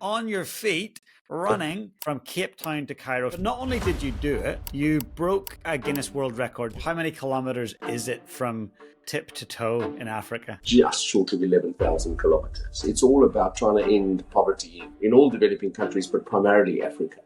on your feet running from Cape Town to Cairo. But not only did you do it, you broke a Guinness World Record. How many kilometers is it from tip to toe in Africa? Just short of 11,000 kilometers. It's all about trying to end poverty in all developing countries, but primarily Africa.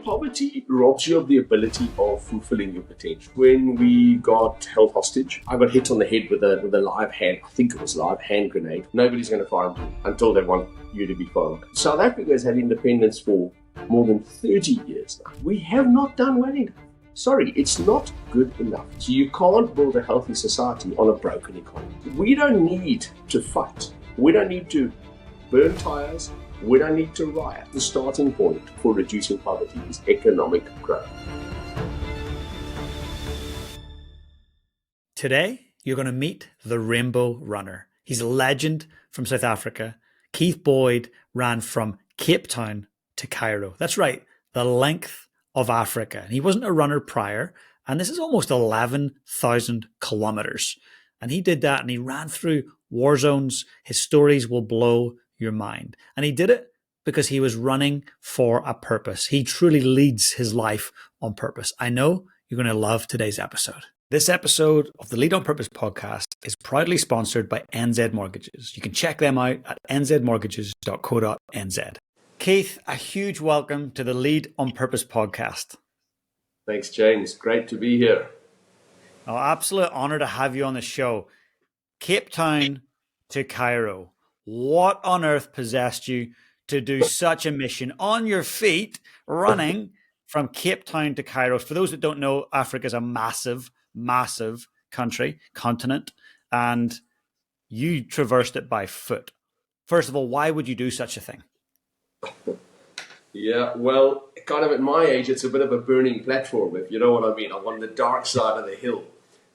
Poverty robs you of the ability of fulfilling your potential. When we got held hostage, I got hit on the head with a live hand, I think it was a live hand grenade. Nobody's going to farm you until they want you to be farmed. South Africa has had independence for more than 30 years now. We have not done well enough. Sorry, it's not good enough. So you can't build a healthy society on a broken economy. We don't need to fight. We don't need to burn tires. We don't need to riot. The starting point for reducing poverty is economic growth. Today, you're going to meet the Rainbow Runner. He's a legend from South Africa. Keith Boyd ran from Cape Town to Cairo. That's right, the length of Africa. And he wasn't a runner prior, and this is almost 11,000 kilometers. And he did that, and he ran through war zones. His stories will blow your mind. And he did it because he was running for a purpose. He truly leads his life on purpose. I know you're going to love today's episode. This episode of the Lead on Purpose podcast is proudly sponsored by NZ Mortgages. You can check them out at nzmortgages.co.nz. Keith, a huge welcome to the Lead on Purpose podcast. Thanks, James. Great to be here. Oh, absolute honor to have you on the show. Cape Town to Cairo. What on earth possessed you to do such a mission on your feet, running from Cape Town to Cairo? For those that don't know, Africa is a massive, massive continent, and you traversed it by foot. First of all, why would you do such a thing? Yeah, well, kind of at my age, it's a bit of a burning platform, if you know what I mean. I'm on the dark side of the hill,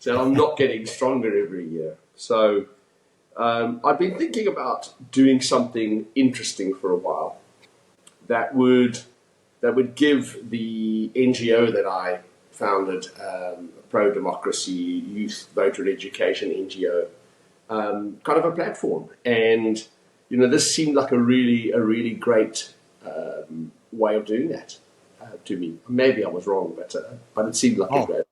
so I'm not getting stronger every year. So I've been thinking about doing something interesting for a while that would give the NGO that I founded, pro-democracy, youth voter education NGO, kind of a platform. And, you know, this seemed like a really great way of doing that to me. Maybe I was wrong, but it seemed like a great.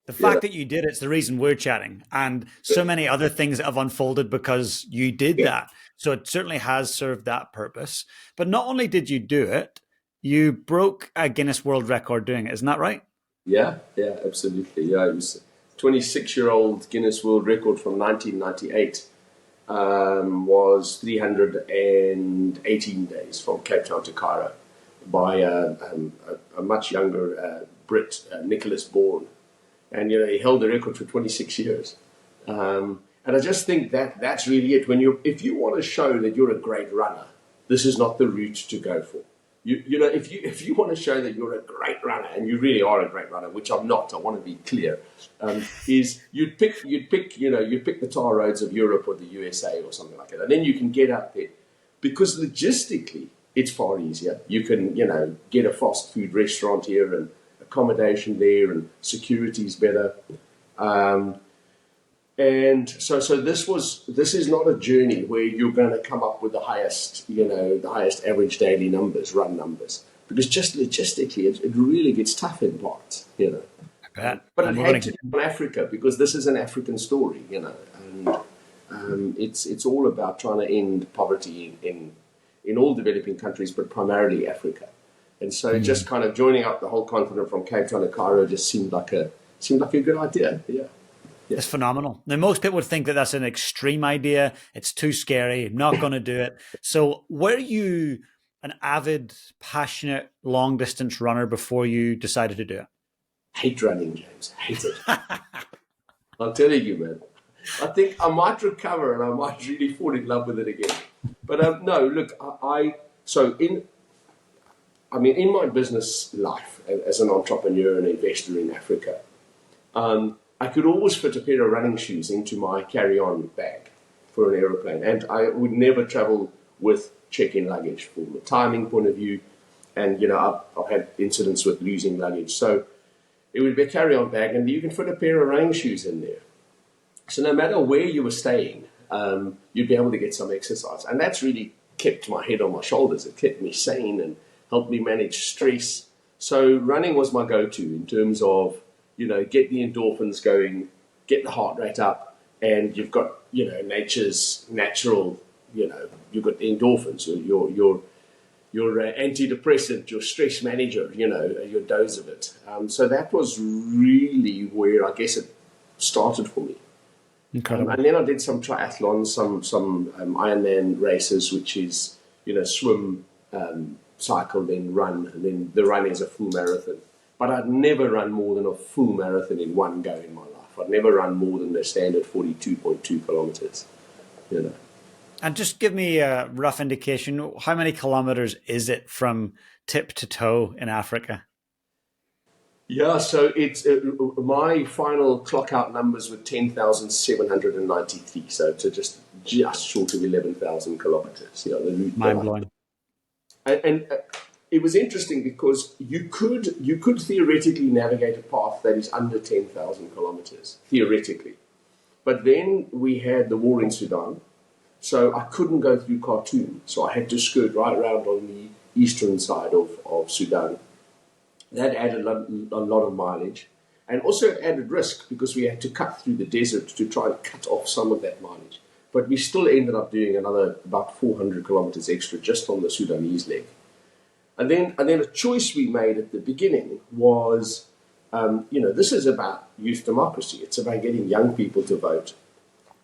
The fact that you did it's the reason we're chatting, and so many other things that have unfolded because you did that. So it certainly has served that purpose. But not only did you do it, you broke a Guinness World Record doing it. Isn't that right? Yeah, absolutely. Yeah, it was 26-year-old Guinness World Record from 1998. Was 318 days from Cape Town to Cairo by a much younger Brit, Nicholas Bourne. And, you know, he held the record for 26 years. And I just think that's really it. If you want to show that you're a great runner, this is not the route to go for. You know, if you want to show that you're a great runner, and you really are a great runner, which I'm not, I want to be clear, is you'd pick the tar roads of Europe or the USA or something like that, and then you can get out there, because logistically it's far easier. You can, you know, get a fast food restaurant here and accommodation there, and security's better. And so this is not a journey where you're going to come up with the highest average daily run numbers, because just logistically it really gets tough in parts, you know. But it had to be in Africa, because this is an African story, you know, and it's all about trying to end poverty in all developing countries, but primarily Africa. And so just kind of joining up the whole continent from Cape Town to Cairo just seemed like a good idea. Yeah. It's phenomenal. Now, most people would think that that's an extreme idea. It's too scary. I'm not going to do it. So were you an avid, passionate, long-distance runner before you decided to do it? Hate running, James. Hate it. I'm telling you, man. I think I might recover and I might really fall in love with it again. But no, look, in my business life as an entrepreneur and investor in Africa, I could always fit a pair of running shoes into my carry-on bag for an aeroplane, and I would never travel with check-in luggage from a timing point of view. And, you know, I've had incidents with losing luggage. So it would be a carry-on bag, and you can fit a pair of running shoes in there. So no matter where you were staying, you'd be able to get some exercise. And that's really kept my head on my shoulders. It kept me sane and helped me manage stress. So running was my go-to in terms of, get the endorphins going, get the heart rate up, and you've got, nature's natural, you've got the endorphins, your antidepressant, your stress manager, your dose of it. So that was really where I guess it started for me. Incredible. And then I did some triathlons, some Ironman races, which is, swim, cycle, then run, and then the run is a full marathon. But I'd never run more than a full marathon in one go in my life. I'd never run more than the standard 42.2 kilometers, And just give me a rough indication, how many kilometers is it from tip to toe in Africa? Yeah, so it's my final clock out numbers were 10,793, so to just short of 11,000 kilometers. The route. Mind blowing. And it was interesting because you could theoretically navigate a path that is under 10,000 kilometers, theoretically. But then we had the war in Sudan, so I couldn't go through Khartoum, so I had to skirt right around on the eastern side of Sudan. That added a lot of mileage, and also it added risk because we had to cut through the desert to try and cut off some of that mileage. But we still ended up doing another about 400 kilometers extra just on the Sudanese leg. And then a choice we made at the beginning was, this is about youth democracy. It's about getting young people to vote.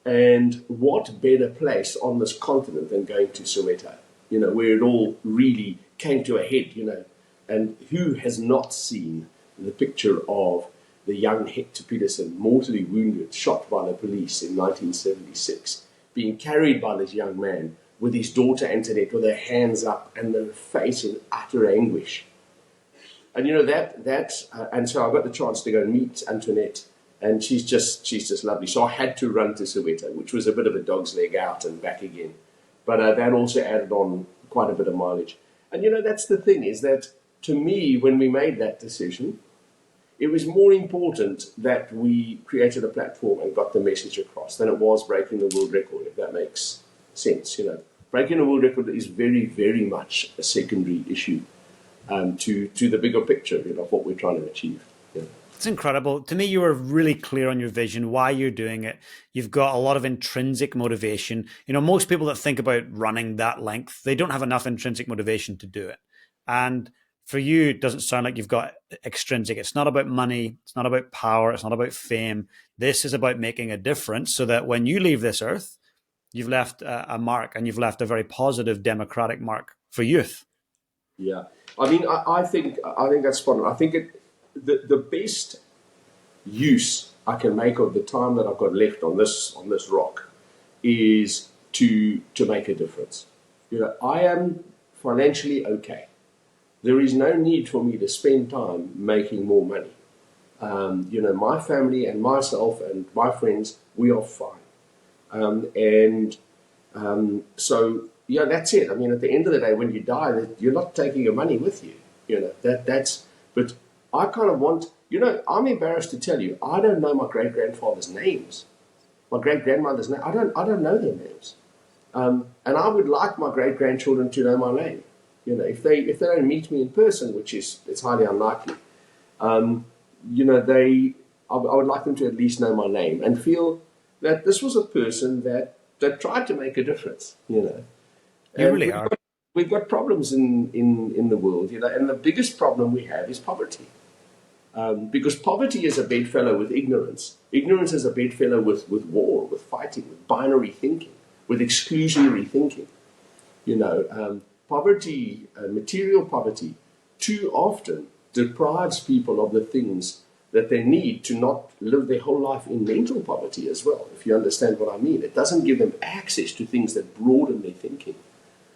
And what better place on this continent than going to Soweto, where it all really came to a head, and who has not seen the picture of the young Hector Peterson, mortally wounded, shot by the police in 1976, being carried by this young man with his daughter Antoinette with her hands up and her face in utter anguish. And and so I got the chance to go and meet Antoinette, and she's just lovely. So I had to run to Soweto, which was a bit of a dog's leg out and back again. But that also added on quite a bit of mileage. And that's the thing, is that to me, when we made that decision, it was more important that we created a platform and got the message across than it was breaking the world record, if that makes sense. Breaking the world record is very, very much a secondary issue to the bigger picture of what we're trying to achieve. It's incredible. To me, you were really clear on your vision, why you're doing it. You've got a lot of intrinsic motivation. Most people that think about running that length, they don't have enough intrinsic motivation to do it. And for you, it doesn't sound like you've got extrinsic. It's not about money. It's not about power. It's not about fame. This is about making a difference so that when you leave this earth, you've left a mark, and you've left a very positive democratic mark for youth. Yeah. I mean, I think that's spot on. I think the best use I can make of the time that I've got left on this rock is to make a difference. I am financially okay. There is no need for me to spend time making more money. My family and myself and my friends, we are fine. So that's it. I mean, at the end of the day, when you die, you're not taking your money with you. But I kind of want, I'm embarrassed to tell you, I don't know my great-grandfather's names. My great-grandmother's name, I don't know their names. And I would like my great-grandchildren to know my name. If they don't meet me in person, which it's highly unlikely, I would like them to at least know my name and feel that this was a person that tried to make a difference. You really are. We've got problems in the world, and the biggest problem we have is poverty. Because poverty is a bedfellow with ignorance. Ignorance is a bedfellow with war, with fighting, with binary thinking, with exclusionary thinking. Poverty, material poverty, too often deprives people of the things that they need to not live their whole life in mental poverty as well, if you understand what I mean. It doesn't give them access to things that broaden their thinking,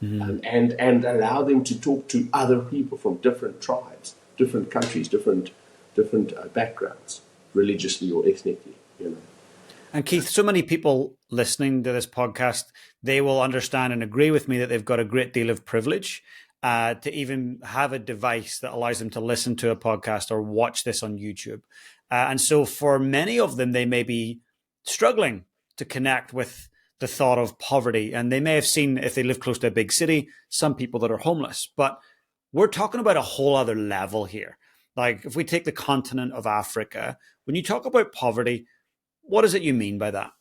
and allow them to talk to other people from different tribes, different countries, different backgrounds, religiously or ethnically. And Keith, so many people listening to this podcast, they will understand and agree with me that they've got a great deal of privilege to even have a device that allows them to listen to a podcast or watch this on YouTube. And so for many of them, they may be struggling to connect with the thought of poverty, and they may have seen, if they live close to a big city, some people that are homeless. But we're talking about a whole other level here. Like if we take the continent of Africa, when you talk about poverty, what is it you mean by that?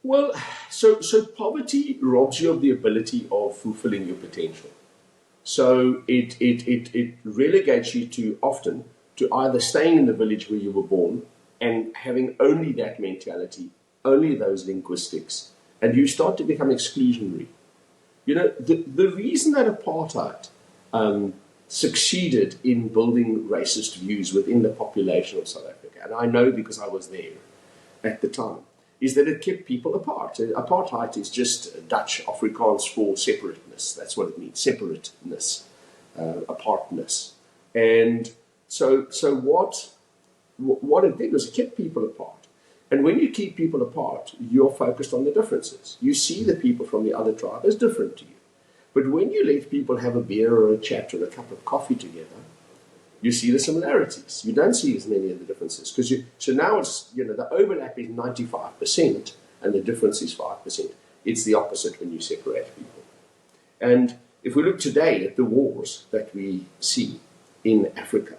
Well, so poverty robs you of the ability of fulfilling your potential. So it relegates you to often to either staying in the village where you were born and having only that mentality, only those linguistics, and you start to become exclusionary. You know, the reason that apartheid succeeded in building racist views within the population of South Africa, and I know because I was there at the time, is that it kept people apart. Apartheid is just Dutch Afrikaans for separateness. That's what it means, separateness, apartness. And so what it did was it kept people apart. And when you keep people apart, you're focused on the differences. You see the people from the other tribe as different to you. But when you let people have a beer or a chat or a cup of coffee together, you see the similarities. You don't see as many of the differences. So now it's, the overlap is 95% and the difference is 5%. It's the opposite when you separate people. And if we look today at the wars that we see in Africa,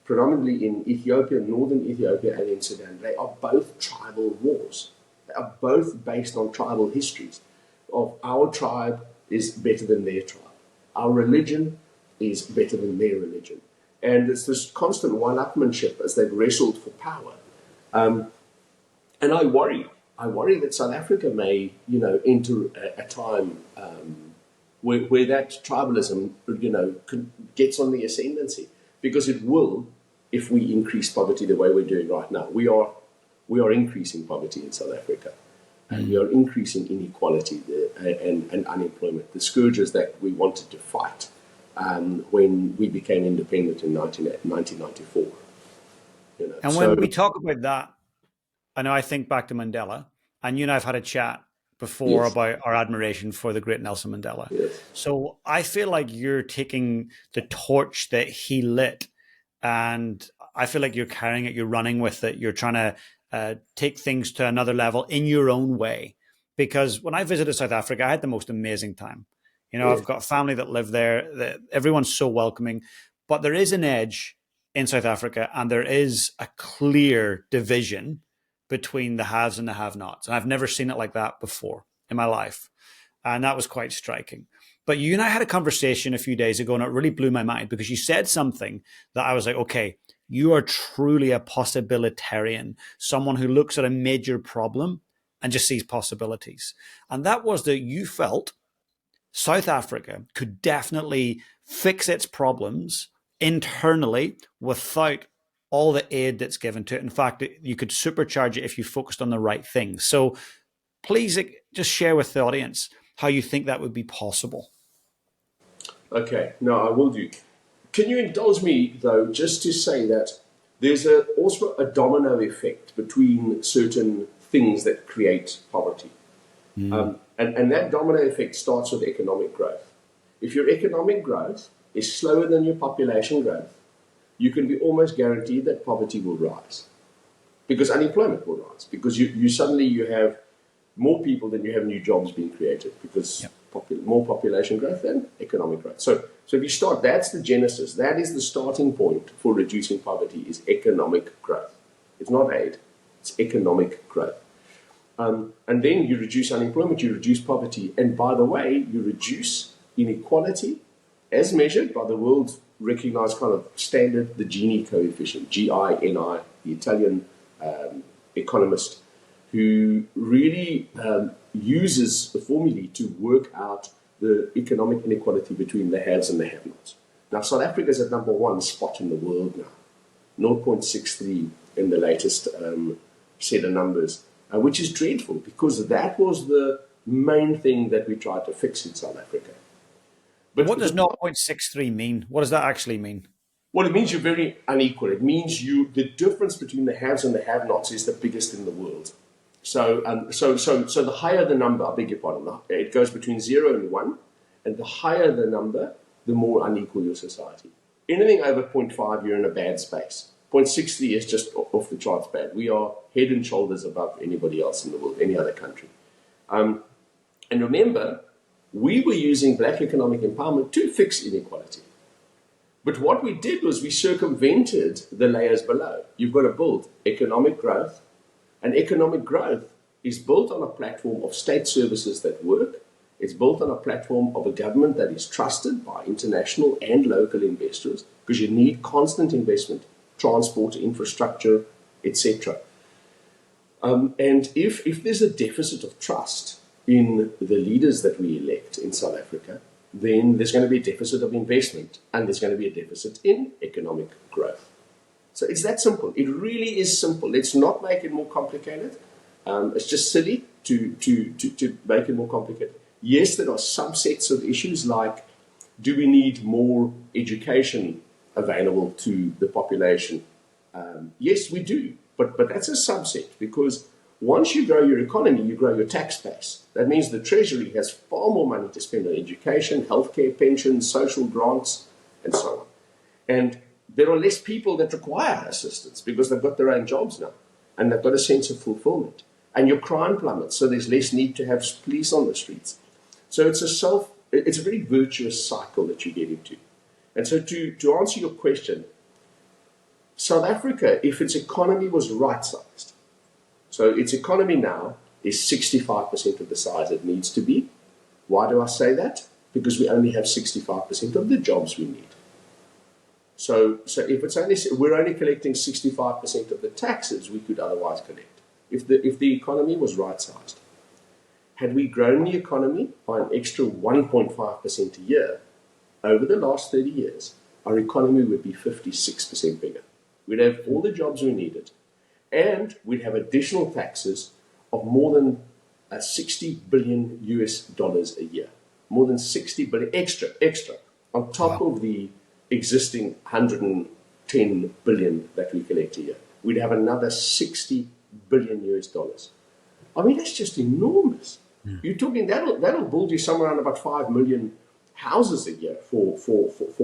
predominantly in Ethiopia, northern Ethiopia, and in Sudan, they are both tribal wars. They are both based on tribal histories of our tribe is better than their tribe. Our religion is better than their religion. And it's this constant one-upmanship as they've wrestled for power. And I worry that South Africa may, enter a time where that tribalism, gets on the ascendancy, because it will, if we increase poverty the way we're doing right now. We are increasing poverty in South Africa, and we are increasing inequality and unemployment, the scourges that we wanted to fight when we became independent in 1994. And when we talk about that, I know I think back to Mandela, and you and I have had a chat before Yes. about our admiration for the great Nelson Mandela. Yes. So I feel like you're taking the torch that he lit, and I feel like you're carrying it, you're running with it, you're trying to take things to another level in your own way. Because when I visited South Africa, I had the most amazing time. I've got family that live there. Everyone's so welcoming. But there is an edge in South Africa, and there is a clear division between the haves and the have-nots. And I've never seen it like that before in my life. And that was quite striking. But you and I had a conversation a few days ago, and it really blew my mind because you said something that I was like, okay, you are truly a possibilitarian, someone who looks at a major problem and just sees possibilities. And that was that you felt South Africa could definitely fix its problems internally without all the aid that's given to it. In fact, you could supercharge it if you focused on the right things. So please just share with the audience how you think that would be possible. Okay, no, I will do. Can you indulge me, though, just to say that there's also a domino effect between certain things that create poverty. And that domino effect starts with economic growth. If your economic growth is slower than your population growth, you can be almost guaranteed that poverty will rise, because unemployment will rise, because you suddenly have more people than you have new jobs being created, because more population growth than economic growth. So if you start, that's the genesis. That is the starting point for reducing poverty, is economic growth. It's not aid, it's economic growth. And then you reduce unemployment, you reduce poverty, and by the way, you reduce inequality as measured by the world recognized kind of standard, the Gini coefficient, Gini, the Italian economist, who really uses the formulae to work out the economic inequality between the haves and the have-nots. Now, South Africa is at number one spot in the world now, 0.63 in the latest set of numbers, which is dreadful, because that was the main thing that we tried to fix in South Africa. But what does 0.63 mean? What does that actually mean? Well, it means you're very unequal. It means the difference between the haves and the have-nots is the biggest in the world. So the higher the number, I beg your pardon, it goes between 0 and 1, and the higher the number, the more unequal your society. Anything over 0.5, you're in a bad space. 0.63 is just off the charts bad. We are head and shoulders above anybody else in the world, any other country. And remember, we were using black economic empowerment to fix inequality. But what we did was we circumvented the layers below. You've got to build economic growth, and economic growth is built on a platform of state services that work. It's built on a platform of a government that is trusted by international and local investors, because you need constant investment, transport, infrastructure, etc. And if there's a deficit of trust in the leaders that we elect in South Africa, then there's going to be a deficit of investment, and there's going to be a deficit in economic growth. So it's that simple. It really is simple. Let's not make it more complicated. It's just silly to make it more complicated. Yes, there are subsets of issues like, do we need more education available to the population? Yes, we do. But that's a subset, because once you grow your economy, you grow your tax base. That means the Treasury has far more money to spend on education, healthcare, pensions, social grants, and so on. And there are less people that require assistance because they've got their own jobs now, and they've got a sense of fulfillment. And your crime plummets, so there's less need to have police on the streets. So it's a very virtuous cycle that you get into. And so to answer your question, South Africa, if its economy was right-sized, so its economy now is 65% of the size it needs to be. Why do I say that? Because we only have 65% of the jobs we need. So if it's we're only collecting 65% of the taxes we could otherwise collect. If the economy was right-sized, had we grown the economy by an extra 1.5% a year over the last 30 years, our economy would be 56% bigger. We'd have all the jobs we needed, and we'd have additional taxes of more than $60 billion a year. More than 60 billion extra, on top of the existing 110 billion that we collect a year. We'd have another $60 billion. I mean, that's just enormous. You're talking that'll build you somewhere around about 5 million houses a year for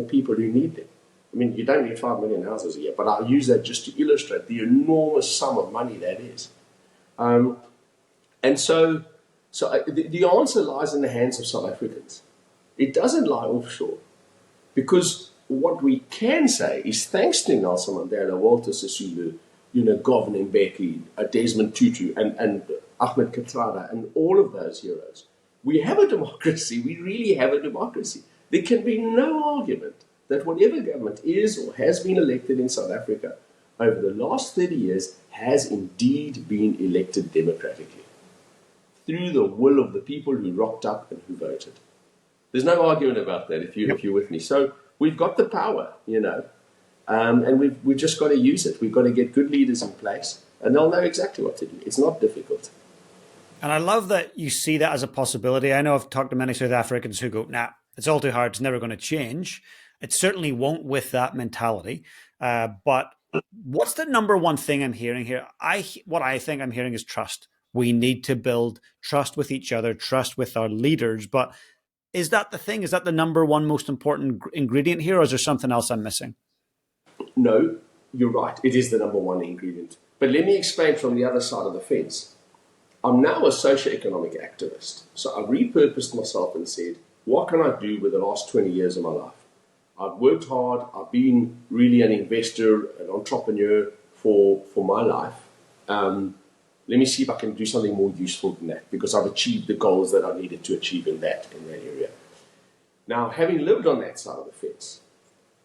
people who need them. I mean, you don't need 5 million houses a year, but I'll use that just to illustrate the enormous sum of money that is. And so the answer lies in the hands of South Africans. It doesn't lie offshore, because what we can say is, thanks to Nelson Mandela, Walter Sisulu, Govan Mbeki, Desmond Tutu, and Ahmed Kathrada, and all of those heroes, we have a democracy. We really have a democracy. There can be no argument that whatever government is or has been elected in South Africa over the last 30 years has indeed been elected democratically through the will of the people who rocked up and who voted. There's no argument about that if you're with me. So we've got the power, and we've just got to use it. We've got to get good leaders in place, and they'll know exactly what to do. It's not difficult. And I love that you see that as a possibility. I know I've talked to many South Africans who go, nah, it's all too hard. It's never going to change. It certainly won't with that mentality. But what's the number one thing I'm hearing here? What I think I'm hearing is trust. We need to build trust with each other, trust with our leaders. But is that the thing? Is that the number one most important ingredient here, or is there something else I'm missing? No, you're right. It is the number one ingredient. But let me explain from the other side of the fence. I'm now a socioeconomic activist. So I repurposed myself and said, what can I do with the last 20 years of my life? I've worked hard. I've been really an investor, an entrepreneur for my life. Let me see if I can do something more useful than that, because I've achieved the goals that I needed to achieve in that area. Now, having lived on that side of the fence,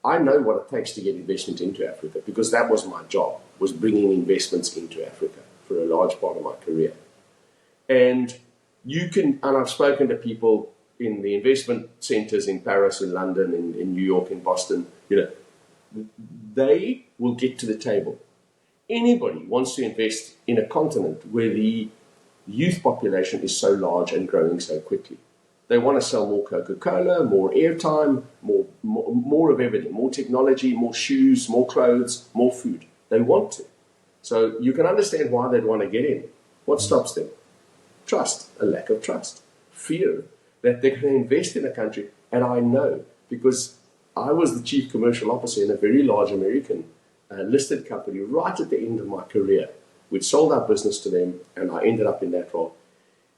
I know what it takes to get investment into Africa, because that was my job, was bringing investments into Africa for a large part of my career. And I've spoken to people in the investment centers in Paris, in London, in New York, in Boston, they will get to the table. Anybody wants to invest in a continent where the youth population is so large and growing so quickly. They want to sell more Coca-Cola, more airtime, more of everything, more technology, more shoes, more clothes, more food. They want to. So you can understand why they'd want to get in. What stops them? Trust, a lack of trust, fear that they're going to invest in a country. And I know, because I was the chief commercial officer in a very large American listed company right at the end of my career. We'd sold our business to them, and I ended up in that role.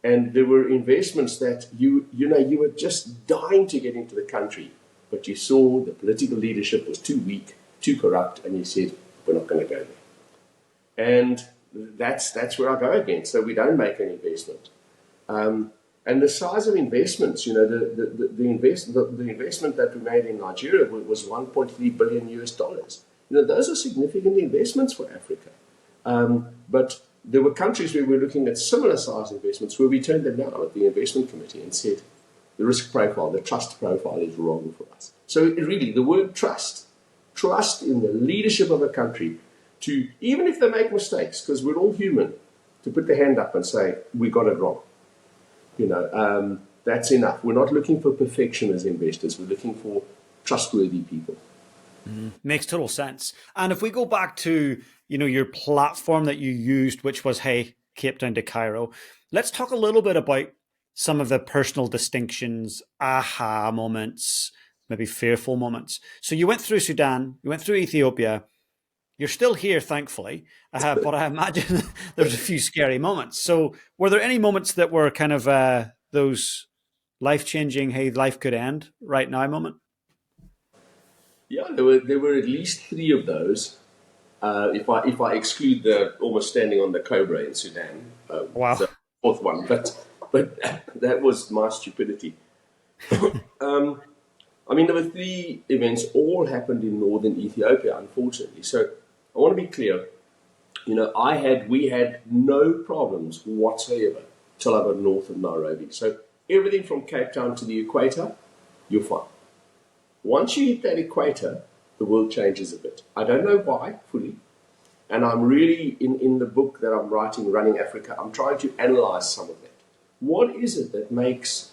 And there were investments that you were just dying to get into the country, but you saw the political leadership was too weak, too corrupt, and you said, we're not going to go there. And that's where I go again. So we don't make an investment. And the size of investments, the investment that we made in Nigeria was $1.3 billion US. Those are significant investments for Africa. But there were countries where we were looking at similar size investments where we turned them down at the investment committee and said, the risk profile, the trust profile is wrong for us. So really, the word trust in the leadership of a country to, even if they make mistakes, because we're all human, to put the hand up and say, we got it wrong. That's enough. We're not looking for perfection as investors. We're looking for trustworthy people. Makes total sense. And if we go back to, your platform that you used, which was, hey, Cape Town to Cairo, let's talk a little bit about some of the personal distinctions, aha moments, maybe fearful moments. So you went through Sudan, you went through Ethiopia. You're still here, thankfully, but I imagine there's a few scary moments. So were there any moments that were kind of those life-changing, hey, life could end right now moment? Yeah, there were at least 3 of those. If I exclude the almost standing on the cobra in Sudan, Wow. the 4th one, but that was my stupidity. There were 3 events, all happened in northern Ethiopia, unfortunately. So I want to be clear. We had no problems whatsoever till I got north of Nairobi. So everything from Cape Town to the equator, you're fine. Once you hit that equator, the world changes a bit. I don't know why fully. And I'm really, in the book that I'm writing, Running Africa, I'm trying to analyze some of that. What is it that makes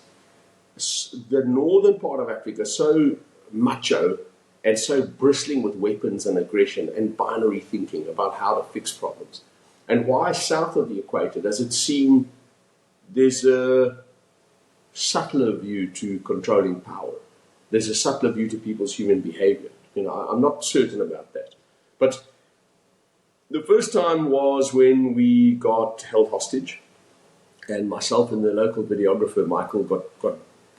the northern part of Africa so macho and so bristling with weapons and aggression and binary thinking about how to fix problems? And why south of the equator does it seem there's a subtler view to controlling power? There's a subtler view to people's human behavior. I'm not certain about that. But the first time was when we got held hostage, and myself and the local videographer, Michael, got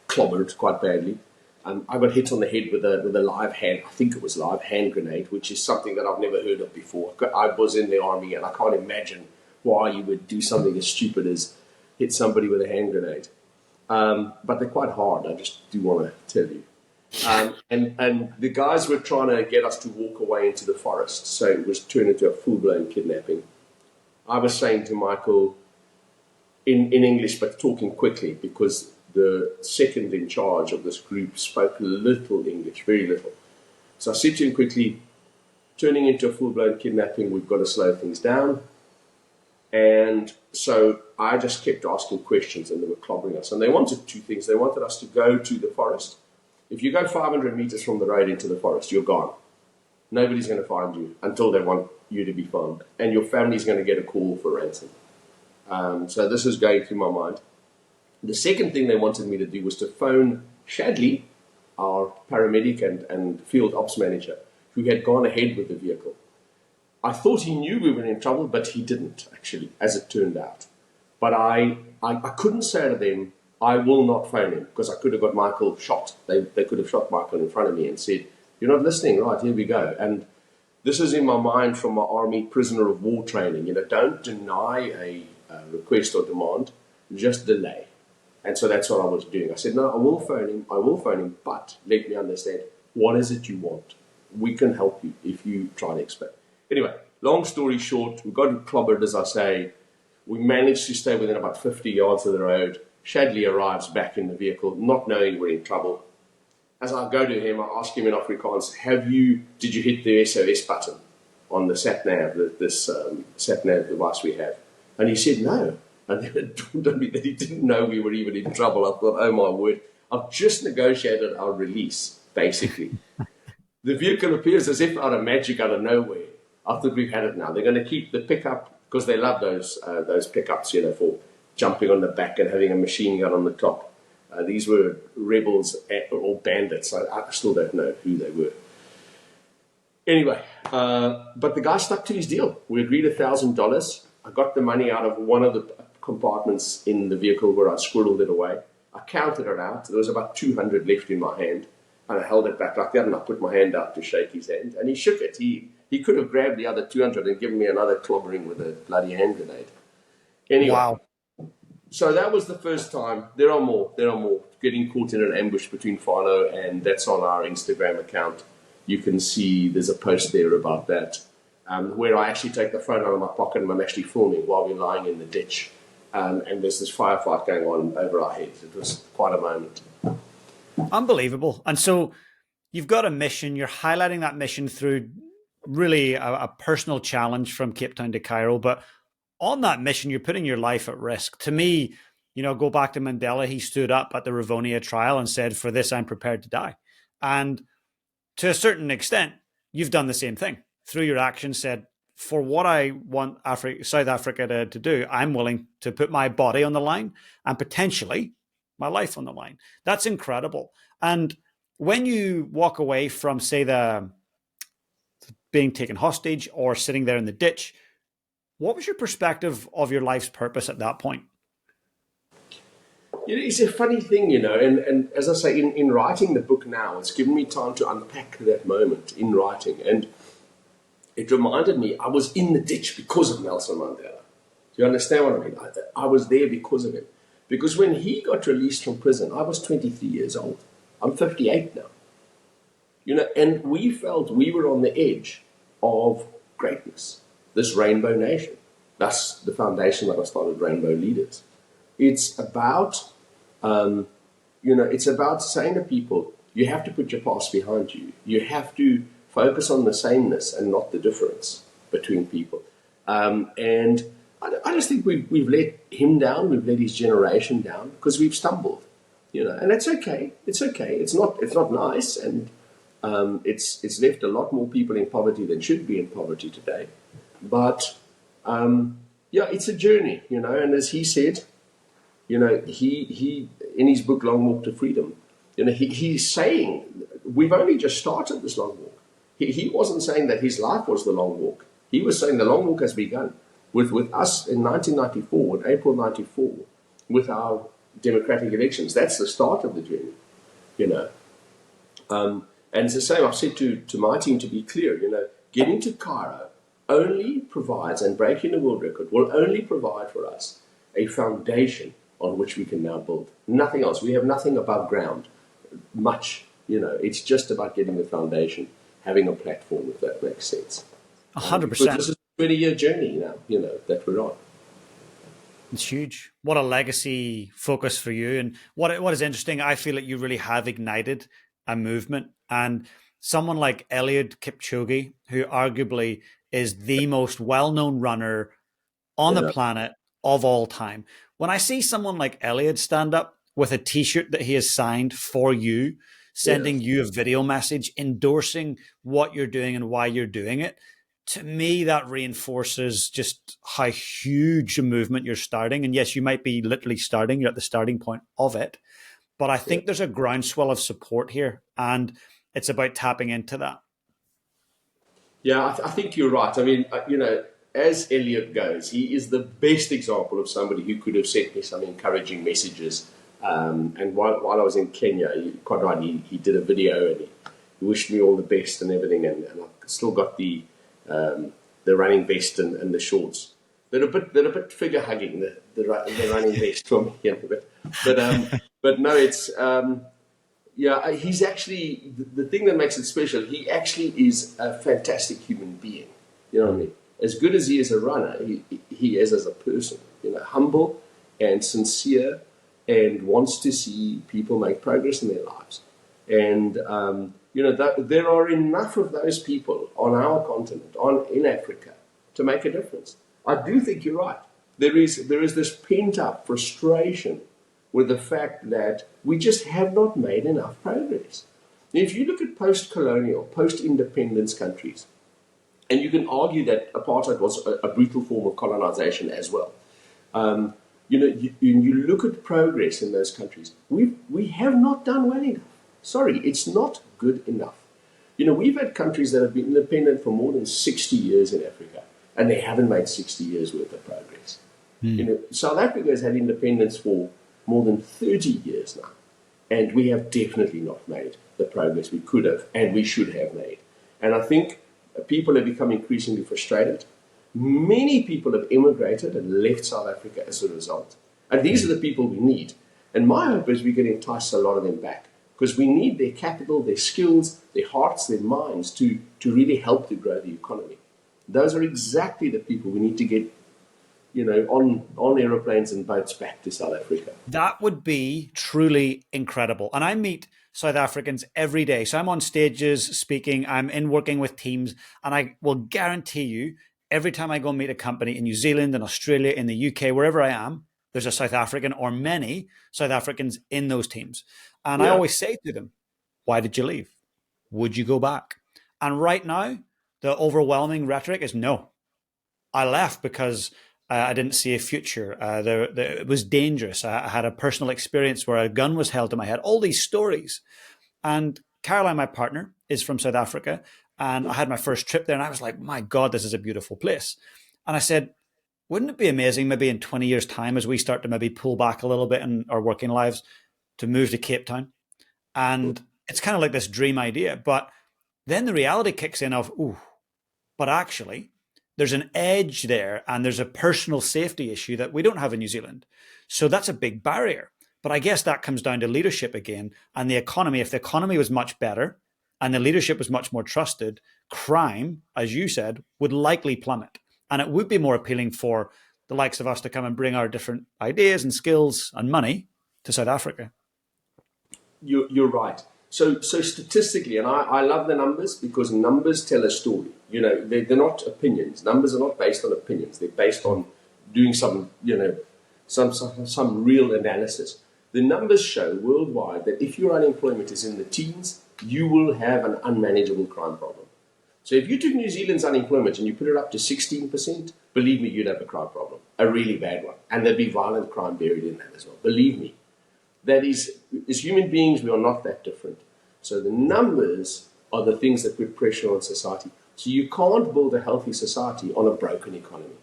clobbered quite badly. I got hit on the head with a live hand, I think it was live hand grenade, which is something that I've never heard of before. I was in the army, and I can't imagine why you would do something as stupid as hit somebody with a hand grenade. But they're quite hard, I just do want to tell you. And the guys were trying to get us to walk away into the forest, so it was turned into a full-blown kidnapping. I was saying to Michael in English, but talking quickly, because the second in charge of this group spoke little English, very little. So I said to him quickly, turning into a full-blown kidnapping, we've got to slow things down. And so I just kept asking questions, and they were clobbering us. And they wanted 2 things. They wanted us to go to the forest. If you go 500 meters from the road into the forest, you're gone. Nobody's going to find you until they want you to be found. And your family's going to get a call for ransom. So this is going through my mind. The second thing they wanted me to do was to phone Shadley, our paramedic and field ops manager, who had gone ahead with the vehicle. I thought he knew we were in trouble, but he didn't, actually, as it turned out. But I couldn't say to them, I will not phone him, because I could have got Michael shot. They could have shot Michael in front of me and said, you're not listening, right, here we go. And this is in my mind from my army prisoner of war training. Don't deny a request or demand, just delay. And so that's what I was doing. I said, no, I will phone him, but let me understand, what is it you want? We can help you if you try to explain. Anyway, long story short, we got clobbered, as I say. We managed to stay within about 50 yards of the road. Shadley arrives back in the vehicle, not knowing we're in trouble. As I go to him, I ask him in Afrikaans, did you hit the SOS button on the sat-nav, this sat-nav device we have? And he said no. And then it dawned on me that he didn't know we were even in trouble. I thought, oh my word, I've just negotiated our release, basically. The vehicle appears as if out of magic, out of nowhere. I thought we've had it now. They're going to keep the pickup, because they love those pickups, for jumping on the back and having a machine gun on the top. These were rebels or bandits. I still don't know who they were. Anyway, but the guy stuck to his deal. We agreed $1,000. I got the money out of one of the compartments in the vehicle where I squirreled it away. I counted it out. There was about 200 left in my hand, and I held it back like that, and I put my hand out to shake his hand, and he shook it. He could have grabbed the other 200 and given me another clobbering with a bloody hand grenade. Anyway, Wow. so that was the first time. There are more. Getting caught in an ambush between Fano, and that's on our Instagram account. You can see there's a post there about that, where I actually take the phone out of my pocket and I'm actually filming while we're lying in the ditch. And there's this firefight going on over our heads. It was quite a moment. Unbelievable. And so you've got a mission. You're highlighting that mission through really a personal challenge from Cape Town to Cairo. But on that mission, you're putting your life at risk. To me, go back to Mandela. He stood up at the Rivonia trial and said, "For this, I'm prepared to die." And to a certain extent, you've done the same thing. Through your actions said, for what I want South Africa to do, I'm willing to put my body on the line and potentially my life on the line. That's incredible. And when you walk away from, say, the being taken hostage or sitting there in the ditch, what was your perspective of your life's purpose at that point? It's a funny thing, and as I say, in writing the book now, it's given me time to unpack that moment in writing. And it reminded me I was in the ditch because of Nelson Mandela. Do you understand what I mean? I was there because of him. Because when he got released from prison, I was 23 years old. I'm 58 now. And we felt we were on the edge of greatness, this rainbow nation. That's the foundation that I started Rainbow Leaders. It's about, it's about saying to people, you have to put your past behind you. You have to focus on the sameness and not the difference between people. And I just think we've let him down, we've let his generation down because we've stumbled, and that's okay. It's okay. It's not nice, and it's left a lot more people in poverty than should be in poverty today. But it's a journey, and as he said, he in his book Long Walk to Freedom, he's saying we've only just started this long walk. He wasn't saying that his life was the long walk. He was saying the long walk has begun with us in 1994, in April 94, with our democratic elections. That's the start of the journey, And it's the same. I've said to my team to be clear, getting to Cairo only provides, and breaking the world record will only provide for us a foundation on which we can now build. Nothing else. We have nothing above ground, much. It's just about getting the foundation, having a platform, if that makes sense. 100%. This is a 20-year journey now, that we're on. It's huge. What a legacy focus for you. And what is interesting, I feel that you really have ignited a movement. And someone like Eliud Kipchoge, who arguably is the most well-known runner on the planet of all time. When I see someone like Eliud stand up with a T-shirt that he has signed for you, sending you a video message, endorsing what you're doing and why you're doing it, to me, that reinforces just how huge a movement you're starting. And yes, you might be literally starting, you're at the starting point of it. But I think there's a groundswell of support here, and it's about tapping into that. Yeah, I think you're right. I mean, as Eliud goes, he is the best example of somebody who could have sent me some encouraging messages. And while I was in Kenya, quite right, he did a video and he wished me all the best and everything. And I've still got the running vest and the shorts. They're a bit figure hugging, the running vest for me. But no, it's he's actually the thing that makes it special. He actually is a fantastic human being. You know what I mean? As good as he is a runner, he is as a person. Humble and sincere, and wants to see people make progress in their lives. And there are enough of those people on our continent, in Africa, to make a difference. I do think you're right. There is this pent-up frustration with the fact that we just have not made enough progress. If you look at post-colonial, post-independence countries, and you can argue that apartheid was a brutal form of colonization as well. You look at progress in those countries, we have not done well enough. Sorry, it's not good enough. We've had countries that have been independent for more than 60 years in Africa, and they haven't made 60 years worth of progress. South Africa has had independence for more than 30 years now, and we have definitely not made the progress we could have and we should have made. And I think people have become increasingly frustrated. Many people have immigrated and left South Africa as a result. And these are the people we need. And my hope is we can entice a lot of them back, because we need their capital, their skills, their hearts, their minds to really help to grow the economy. Those are exactly the people we need to get, on aeroplanes and boats back to South Africa. That would be truly incredible. And I meet South Africans every day. So I'm on stages speaking, I'm in working with teams, and I will guarantee you, every time I go meet a company in New Zealand, in Australia, in the UK, wherever I am, there's a South African or many South Africans in those teams. And I always say to them, why did you leave? Would you go back? And right now, the overwhelming rhetoric is no. I left because I didn't see a future. It was dangerous. I had a personal experience where a gun was held to my head. All these stories. And Caroline, my partner, is from South Africa. And I had my first trip there, and I was like, my God, this is a beautiful place. And I said, wouldn't it be amazing maybe in 20 years' time, as we start to maybe pull back a little bit in our working lives, to move to Cape Town? And it's kind of like this dream idea. But then the reality kicks in of, but actually, there's an edge there, and there's a personal safety issue that we don't have in New Zealand. So that's a big barrier. But I guess that comes down to leadership again and the economy. If the economy was much better and the leadership was much more trusted, crime, as you said, would likely plummet. And it would be more appealing for the likes of us to come and bring our different ideas and skills and money to South Africa. You're right. So statistically, and I love the numbers, because numbers tell a story. They're not opinions. Numbers are not based on opinions. They're based on doing some real analysis. The numbers show worldwide that if your unemployment is in the teens, you will have an unmanageable crime problem. So if you took New Zealand's unemployment and you put it up to 16%, believe me, you'd have a crime problem, a really bad one. And there'd be violent crime buried in that as well. Believe me. That is, as human beings, we are not that different. So the numbers are the things that put pressure on society. So you can't build a healthy society on a broken economy.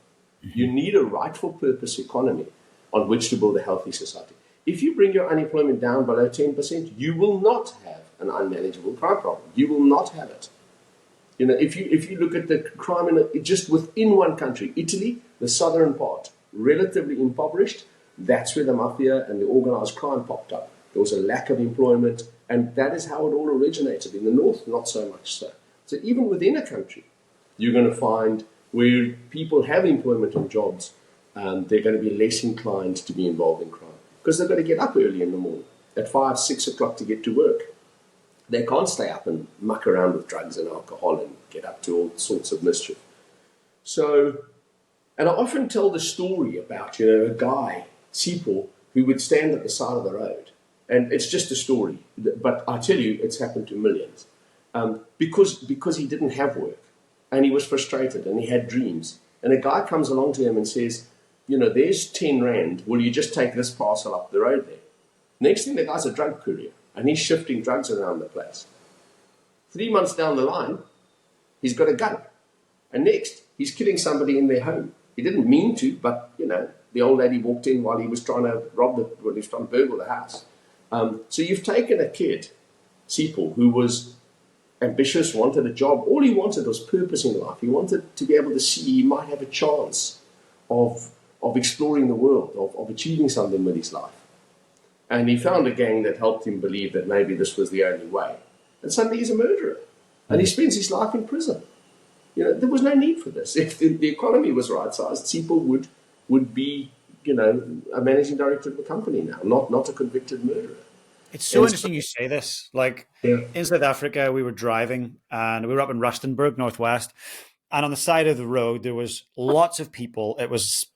You need a rightful purpose economy on which to build a healthy society. If you bring your unemployment down below 10%, you will not have an unmanageable crime problem. You will not have it. If you look at the crime just within one country, Italy, the southern part, relatively impoverished, that's where the mafia and the organized crime popped up. There was a lack of employment, and that is how it all originated. In the north, not so much so. So even within a country, you're going to find where people have employment and jobs, they're going to be less inclined to be involved in crime, because they've got to get up early in the morning at 5, 6 o'clock to get to work. They can't stay up and muck around with drugs and alcohol and get up to all sorts of mischief. So, and I often tell the story about, a guy, Sipho, who would stand at the side of the road. And it's just a story, but I tell you, it's happened to millions. Because he didn't have work, and he was frustrated, and he had dreams. And a guy comes along to him and says, there's 10 rand, will you just take this parcel up the road there? Next thing, the guy's a drug courier, and he's shifting drugs around the place. 3 months down the line, he's got a gun. And next, he's killing somebody in their home. He didn't mean to, but, the old lady walked in while he was trying to burgle the house. So you've taken a kid, Sipho, who was ambitious, wanted a job. All he wanted was purpose in life. He wanted to be able to see he might have a chance of exploring the world, of achieving something with his life. And he found a gang that helped him believe that maybe this was the only way. And suddenly he's a murderer. And he spends his life in prison. There was no need for this. If the economy was right-sized, Sipho would be, a managing director of a company now, not a convicted murderer. It's so interesting you say this. In South Africa, we were driving and we were up in Rustenburg, Northwest. And on the side of the road, there was lots of people. It was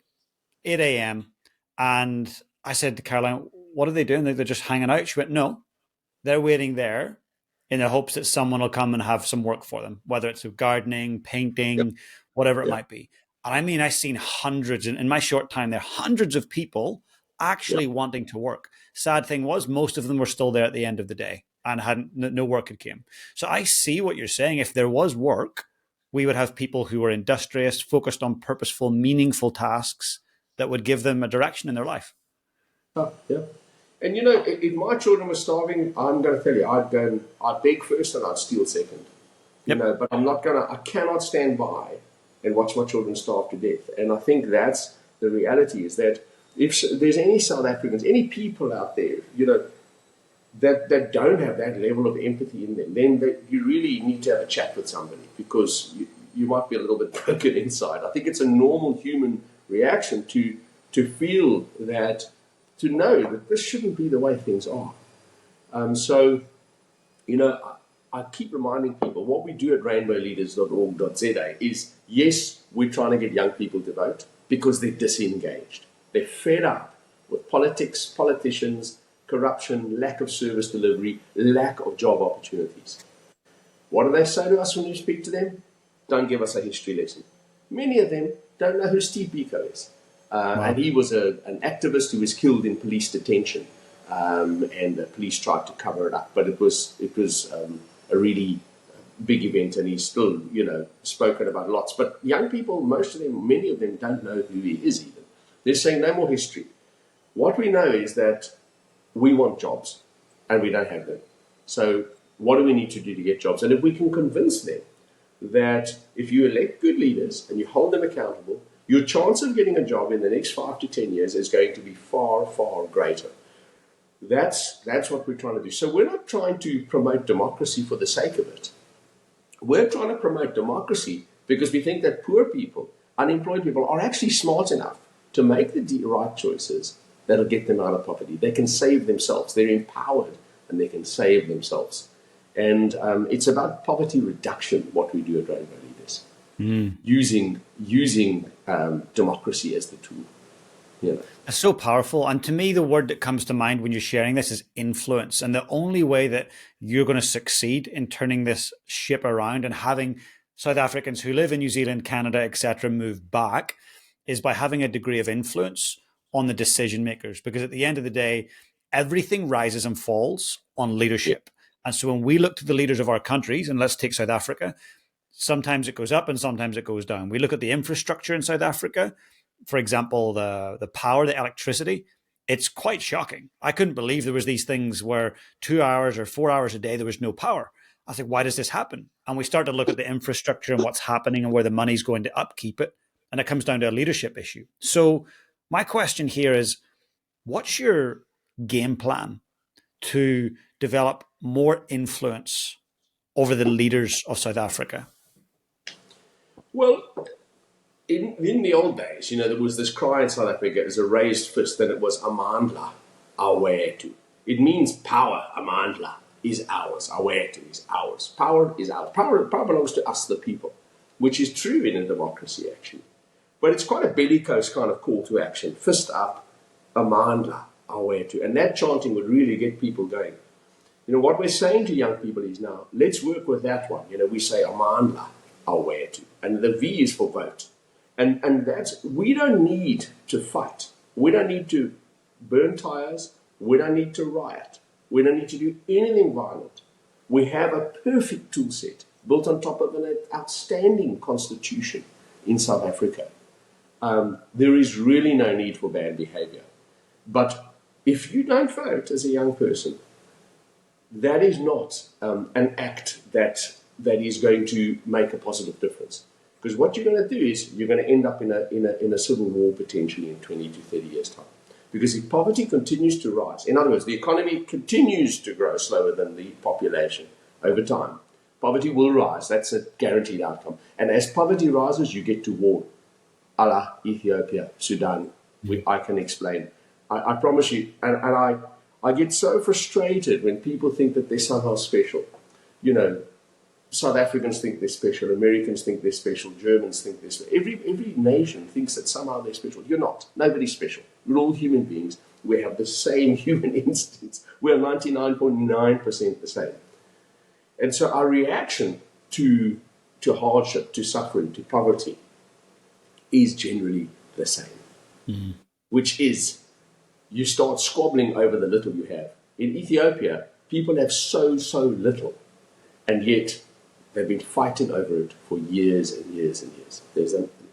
8 a.m. And I said to Caroline, what are they doing? They're just hanging out. She went, no, they're waiting there in the hopes that someone will come and have some work for them, whether it's gardening, painting, whatever it might be. And I mean, I've seen hundreds, in my short time there, hundreds of people actually wanting to work. Sad thing was, most of them were still there at the end of the day. and hadn't no work had came. So I see what you're saying. If there was work, we would have people who were industrious, focused on purposeful, meaningful tasks that would give them a direction in their life. Oh, yeah. And if my children were starving, I'm going to tell you, I'd beg first and I'd steal second. Yep. But I cannot stand by and watch my children starve to death. And I think that's the reality, is that if there's any South Africans, any people out there, that don't have that level of empathy in them, then you really need to have a chat with somebody, because you might be a little bit broken inside. I think it's a normal human reaction to feel that, to know that this shouldn't be the way things are. I keep reminding people what we do at rainbowleaders.org.za is, yes, we're trying to get young people to vote because they're disengaged. They're fed up with politics, politicians, corruption, lack of service delivery, lack of job opportunities. What do they say to us when you speak to them? Don't give us a history lesson. Many of them don't know who Steve Biko is. Wow. And he was an activist who was killed in police detention, and the police tried to cover it up. But it was a really big event, and he's still, spoken about lots. But young people, many of them don't know who he is even. They're saying no more history. What we know is that we want jobs, and we don't have them. So what do we need to do to get jobs? And if we can convince them that if you elect good leaders and you hold them accountable, your chance of getting a job in the next 5 to 10 years is going to be far, far greater. That's what we're trying to do. So we're not trying to promote democracy for the sake of it. We're trying to promote democracy because we think that poor people, unemployed people, are actually smart enough to make the right choices that'll get them out of poverty. They can save themselves. They're empowered and they can save themselves. And it's about poverty reduction, what we do at Rainbow Leaders, using democracy as the tool. It's so powerful. And to me, the word that comes to mind when you're sharing this is influence. And the only way that you're going to succeed in turning this ship around and having South Africans who live in New Zealand, Canada, etc., move back is by having a degree of influence on the decision makers. Because at the end of the day, everything rises and falls on leadership. And so when we look to the leaders of our countries, and let's take South Africa, sometimes it goes up and sometimes it goes down. We look at the infrastructure in South Africa, for example, the power, the electricity, it's quite shocking. I couldn't believe there was these things where 2 hours or 4 hours a day, there was no power. I was like, why does this happen? And we start to look at the infrastructure and what's happening and where the money's going to upkeep it. And it comes down to a leadership issue. So my question here is, what's your game plan to develop more influence over the leaders of South Africa? Well, in the old days, there was this cry in South Africa as a raised fist that it was amandla, awethu. It means power, amandla, is ours, awethu is ours. Power is ours. Power belongs to us, the people, which is true in a democracy, actually. But it's quite a bellicose kind of call to action. Fist up, amandla, awethu. And that chanting would really get people going. What we're saying to young people is now, let's work with that one. We say amandla, awethu. And the V is for vote. And that's, we don't need to fight. We don't need to burn tires. We don't need to riot. We don't need to do anything violent. We have a perfect tool set built on top of an outstanding constitution in South Africa. There is really no need for bad behavior. But if you don't vote as a young person, that is not an act that is going to make a positive difference. Because what you're going to do is you're going to end up in a civil war potentially in 20 to 30 years' time. Because if poverty continues to rise, in other words, the economy continues to grow slower than the population over time, poverty will rise. That's a guaranteed outcome. And as poverty rises, you get to war. A la Ethiopia, Sudan, I can explain. I promise you. And I get so frustrated when people think that they're somehow special. South Africans think they're special, Americans think they're special, Germans think they're special. Every nation thinks that somehow they're special. You're not. Nobody's special. We're all human beings. We have the same human instincts. We're 99.9% the same. And so our reaction to hardship, to suffering, to poverty is generally the same, which is you start squabbling over the little you have. In Ethiopia, People have so little, and yet they've been fighting over it for years and years and years.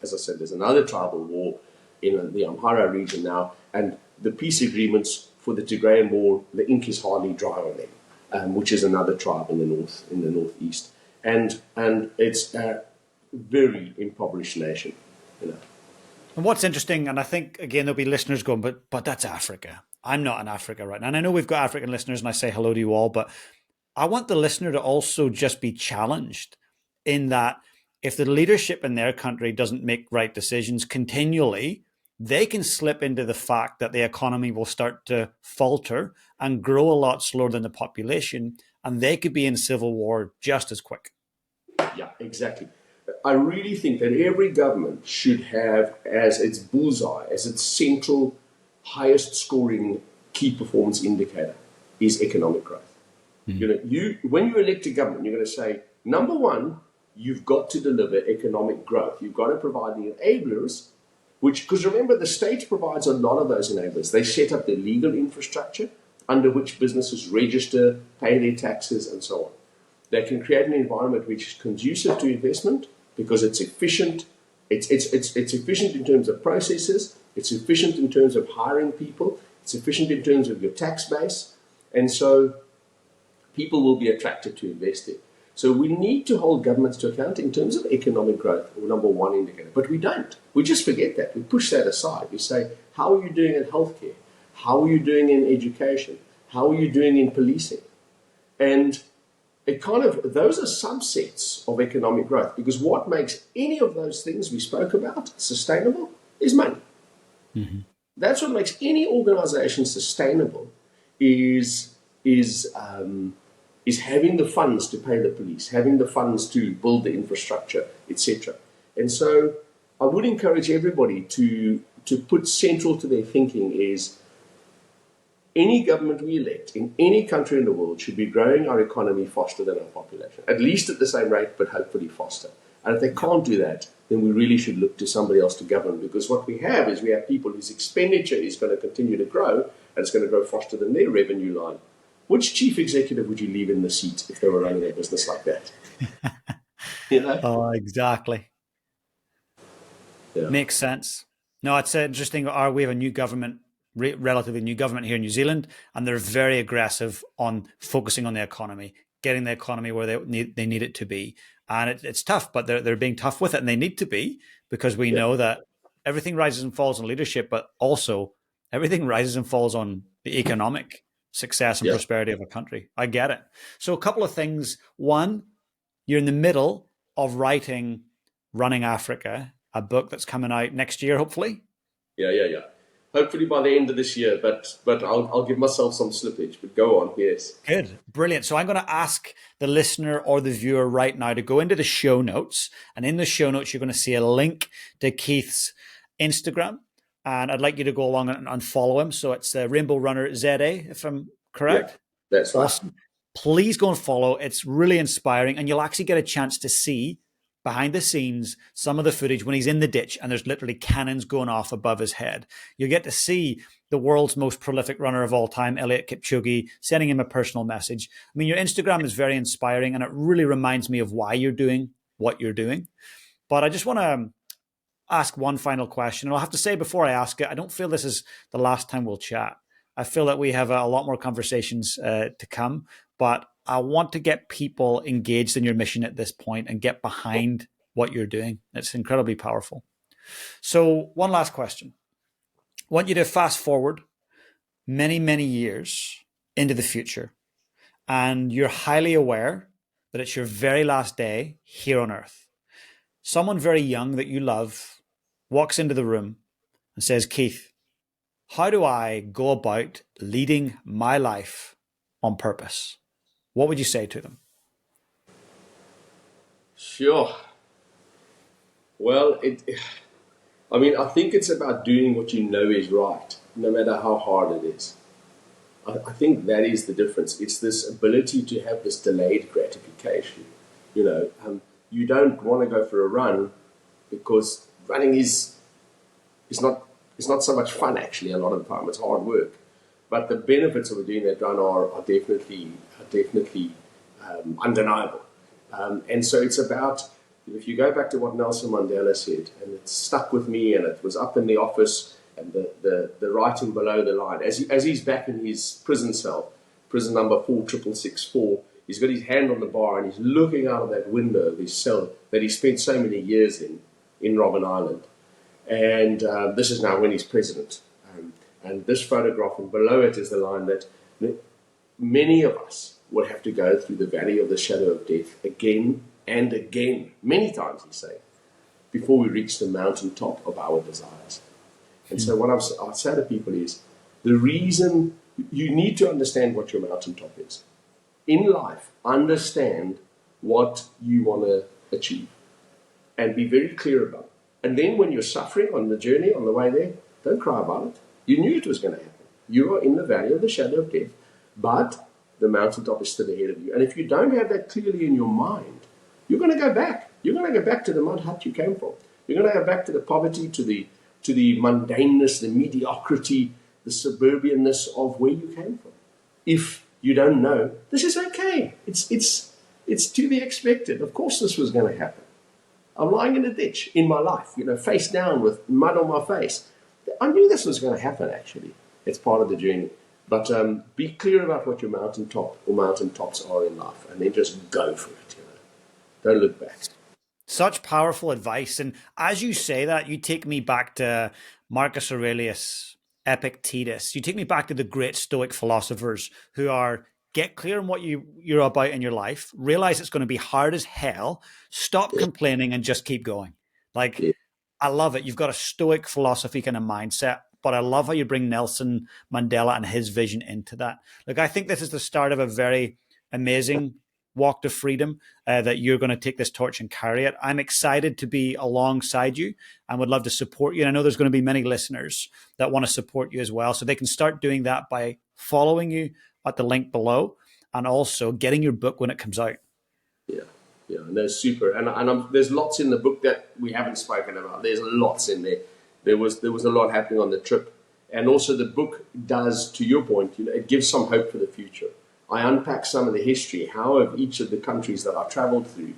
As I said, there's another tribal war in the Amhara region now, and the peace agreements for the Tigrayan war, the ink is hardly dry on them, which is another tribe in the northeast, and it's a very impoverished nation, you know. And what's interesting, and I think again there'll be listeners going, but that's Africa. I'm not in Africa right now, and I know we've got African listeners, and I say hello to you all, but I want the listener to also just be challenged in that if the leadership in their country doesn't make right decisions continually, they can slip into the fact that the economy will start to falter and grow a lot slower than the population, and they could be in civil war just as quick. Yeah, exactly. I really think that every government should have as its bullseye, as its central highest scoring key performance indicator is economic growth. You know, when you elect a government, you're going to say, number one, you've got to deliver economic growth. You've got to provide the enablers, because remember, the state provides a lot of those enablers. They set up the legal infrastructure under which businesses register, pay their taxes, and so on. They can create an environment which is conducive to investment because it's efficient. It's efficient in terms of processes. It's efficient in terms of hiring people. It's efficient in terms of your tax base. And so people will be attracted to invest in. So we need to hold governments to account in terms of economic growth, or number one indicator. But we don't. We just forget that. We push that aside. We say, how are you doing in healthcare? How are you doing in education? How are you doing in policing? And those are subsets of economic growth, because what makes any of those things we spoke about sustainable is money. Mm-hmm. That's what makes any organization sustainable is having the funds to pay the police, having the funds to build the infrastructure, etc. And so I would encourage everybody to put central to their thinking is any government we elect in any country in the world should be growing our economy faster than our population, at least at the same rate, but hopefully faster. And if they can't do that, then we really should look to somebody else to govern, because what we have people whose expenditure is going to continue to grow, and it's going to grow faster than their revenue line. Which chief executive would you leave in the seat if they were running a business like that? You know? Oh, exactly. Yeah. Makes sense. No, it's interesting. We have a new government, relatively new government here in New Zealand, and they're very aggressive on focusing on the economy, getting the economy where they need it to be. And it's tough, but they're being tough with it, and they need to be, because we know that everything rises and falls on leadership, but also everything rises and falls on the economic success and prosperity of a country. I get it. So a couple of things. One, you're in the middle of writing Running Africa, a book that's coming out next year, hopefully. Yeah. Hopefully by the end of this year, but I'll give myself some slippage, but go on, yes. Good, brilliant. So I'm going to ask the listener or the viewer right now to go into the show notes, and in the show notes, you're going to see a link to Keith's Instagram. And I'd like you to go along and follow him. So it's Rainbow Runner ZA, if I'm correct. Yeah, that's right. Awesome. Please go and follow. It's really inspiring. And you'll actually get a chance to see behind the scenes some of the footage when he's in the ditch and there's literally cannons going off above his head. You'll get to see the world's most prolific runner of all time, Eliud Kipchoge, sending him a personal message. I mean, your Instagram is very inspiring, and it really reminds me of why you're doing what you're doing. But I just want to ask one final question. And I'll have to say before I ask it, I don't feel this is the last time we'll chat. I feel that we have a lot more conversations to come, but I want to get people engaged in your mission at this point and get behind what you're doing. It's incredibly powerful. So one last question. I want you to fast forward many, many years into the future, and you're highly aware that it's your very last day here on Earth. Someone very young that you love walks into the room and says, Keith, how do I go about leading my life on purpose? What would you say to them? Sure. Well, I think it's about doing what you know is right, no matter how hard it is. I think that is the difference. It's this ability to have this delayed gratification. You don't want to go for a run because running is not so much fun, actually. A lot of the time it's hard work. But the benefits of doing that run are definitely undeniable. And so it's about, if you go back to what Nelson Mandela said, and it stuck with me, and it was up in the office, and the writing below the line, as he's back in his prison cell, prison number 46664, he's got his hand on the bar and he's looking out of that window of his cell that he spent so many years in Robben Island. And this is now when he's president. And this photograph, and below it is the line that many of us will have to go through the valley of the shadow of death again and again, many times, he said, before we reach the mountaintop of our desires. And so what I say to people is, the reason you need to understand what your mountaintop is. In life, understand what you want to achieve and be very clear about it. And then when you're suffering on the journey, on the way there, don't cry about it. You knew it was going to happen. You are in the valley of the shadow of death, but the mountaintop is still ahead of you. And if you don't have that clearly in your mind, you're going to go back. You're going to go back to the mud hut you came from. You're going to go back to the poverty, to the mundaneness, the mediocrity, the suburbianness of where you came from. If you don't know, this is okay. It's to be expected. Of course this was going to happen. I'm lying in a ditch in my life, face down with mud on my face. I knew this was going to happen, actually. It's part of the journey. But be clear about what your mountaintop or mountaintops are in life, and then just go for it. Don't look back. Such powerful advice. And as you say that, you take me back to Marcus Aurelius, Epictetus. You take me back to the great Stoic philosophers who are, get clear on what you're about in your life, realize it's going to be hard as hell, stop complaining and just keep going. I love it. You've got a Stoic philosophy kind of mindset, but I love how you bring Nelson Mandela and his vision into that. I think this is the start of a very amazing walk to freedom, that you're going to take this torch and carry it. I'm excited to be alongside you and would love to support you. And I know there's going to be many listeners that want to support you as well. So they can start doing that by following you at the link below and also getting your book when it comes out. Yeah, and they're super. And there's lots in the book that we haven't spoken about. There's lots in there. There was a lot happening on the trip. And also the book does, to your point, it gives some hope for the future. I unpack some of the history, how of each of the countries that I traveled through,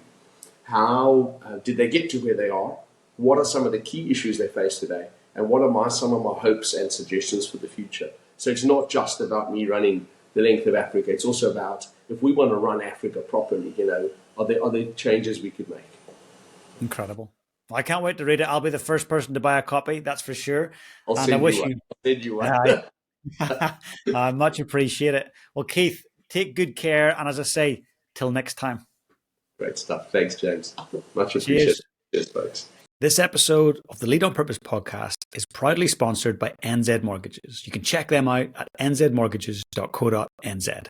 how did they get to where they are, what are some of the key issues they face today, and what are some of my hopes and suggestions for the future. So it's not just about me running the length of Africa, it's also about, if we want to run Africa properly, are there changes we could make? Incredible. Well, I can't wait to read it. I'll be the first person to buy a copy, that's for sure. I'll send you one. I much appreciate it. Well, Keith, take good care. And as I say, till next time. Great stuff. Thanks, James. Much appreciated. Cheers, folks. This episode of the Lead on Purpose podcast is proudly sponsored by NZ Mortgages. You can check them out at nzmortgages.co.nz.